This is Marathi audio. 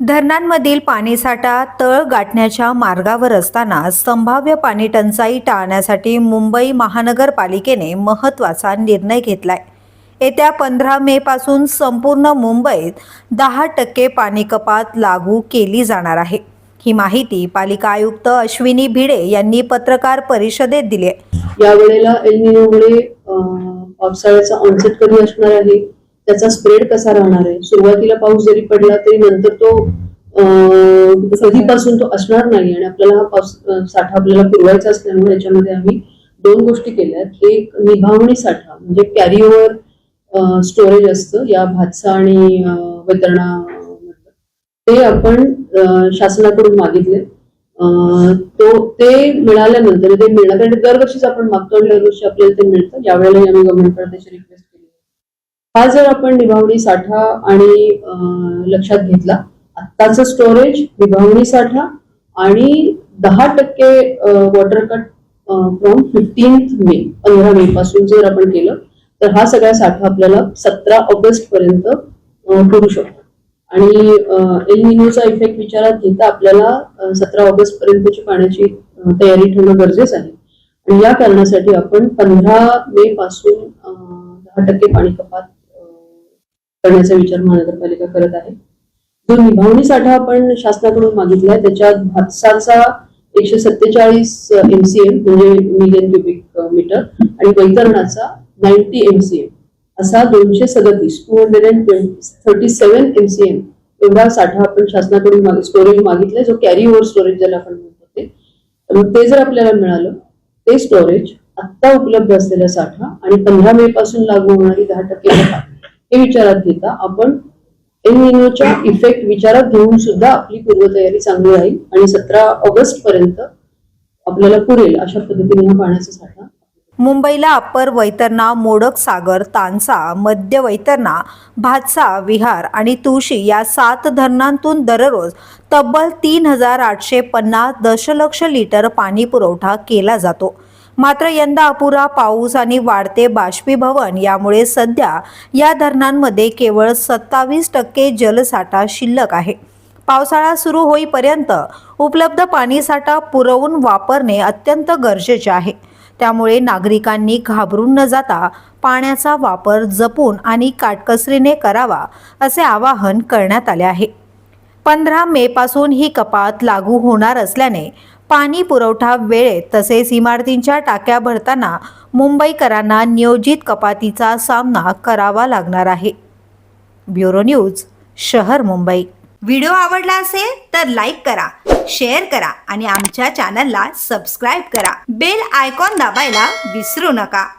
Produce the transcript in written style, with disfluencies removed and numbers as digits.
धरणांमधील पाणीसाठा तळ गाठण्याच्या मार्गावर असताना संभाव्य पाणी टंचाई टाळण्यासाठी मुंबई महानगरपालिकेने महत्त्वाचा निर्णय घेतलाय। येत्या 15 मे पासून संपूर्ण मुंबईत 10% पाणी कपात लागू केली जाणार आहे। ही माहिती पालिका आयुक्त अश्विनी भिडे यांनी पत्रकार परिषदेत दिली आहे। यावेळेला एल निनोमुळे पावसाळ्याचा ऑनसेट कधी असणार आहे, त्याचा स्प्रेड कसा राहणार आहे, सुरुवातीला पाऊस जरी पडला तरी नंतर तो कधीपासून तो असणार नाही आणि आपल्याला हा पाऊस साठा आपल्याला पुरवायचा असल्यामुळे याच्यामध्ये आम्ही दोन गोष्टी केल्यात। एक निभावणी साठा म्हणजे कॅरी ओव्हर स्टोरेज असतं या भातसा आणि वैतरणा, ते आपण शासनाकडून मागितले। ते मिळाल्यानंतर ते मिळण्यासाठी दरवर्षीच आपण मागतो आणि दरवर्षी आपल्याला ते मिळतं। यावेळेला आम्ही गव्हर्नमेंटकडे त्याची रिक्वेस्ट केली। हा जर आपण निभावणी साठा आणि लक्षात घेतला, आत्ताचं स्टोरेज, निभावणी साठा आणि 10% वॉटर कट फ्रॉम 15 मे पासून जर आपण केलं तर हा सगळा साठा आपल्याला 17 ऑगस्ट पर्यंत पुरू शकतो। आणि एल निनोचा इफेक्ट विचारात घेता आपल्याला 17 ऑगस्ट पर्यंतची पाण्याची तयारी ठेवणं गरजेचं आहे आणि या कारणासाठी आपण 15 मे पासून 10% पाणी कपात करण्याचा विचार महानगरपालिका करत आहे। जो निभावणी साठा आपण शासनाकडून मागितलाय त्याच्यात भातसाचा 147 MCM म्हणजे मिलियन क्युबिक मीटर आणि वैतरणाचा 90 MCM असा 237 MCM एवढा साठा आपण शासनाकडून स्टोरेज मागितलाय, जो कॅरी ओव्हर स्टोरेज ज्याला आपण म्हणतो ते जर आपल्याला मिळालं, ते स्टोरेज आत्ता उपलब्ध असलेला साठा आणि 15 मे पासून लागू होणारी 10% हे विचारात घेता आपण एल निनोच्या इफेक्ट विचारात घेऊन सुद्धा आपली पूर्वतयारी चांगली राहील आणि 17 ऑगस्ट पर्यंत आपल्याला पुरेल अशा पद्धतीने हा पाण्याचा साठा। मुंबईला अप्पर वैतरणा, मोडक सागर, तानसा, मध्य वैतरणा, भातसा, विहार आणि तुळशी या 7 धरणांतून दररोज तब्बल 3850 दशलक्ष लिटर पाणी पुरवठा केला जातो। मात्र यंदा अपुरा पाऊस आणि वाढते बाष्पीभवन यामुळे सध्या या धरणांमध्ये केवळ 27% जलसाठा शिल्लक आहे। पावसाळा सुरू होईपर्यंत उपलब्ध पाणीसाठा पुरवून वापरणे अत्यंत गरजेचे आहे। त्यामुळे नागरिकांनी घाबरून न जाता पाण्याचा वापर जपून आणि काटकसरीने करावा असे आवाहन करण्यात आले आहे। 15 मे पासून ही कपात लागू होणार असल्याने पाणी पुरवठा वेळेत तसेच इमारतींच्या टाक्या भरताना मुंबईकरांना नियोजित कपातीचा सामना करावा लागणार आहे। ब्युरो न्यूज, शहर मुंबई। व्हिडिओ आवडला असेल तर लाईक करा, शेअर करा आणि आमच्या चॅनलला सबस्क्राईब करा। बेल आयकॉन दाबायला विसरू नका।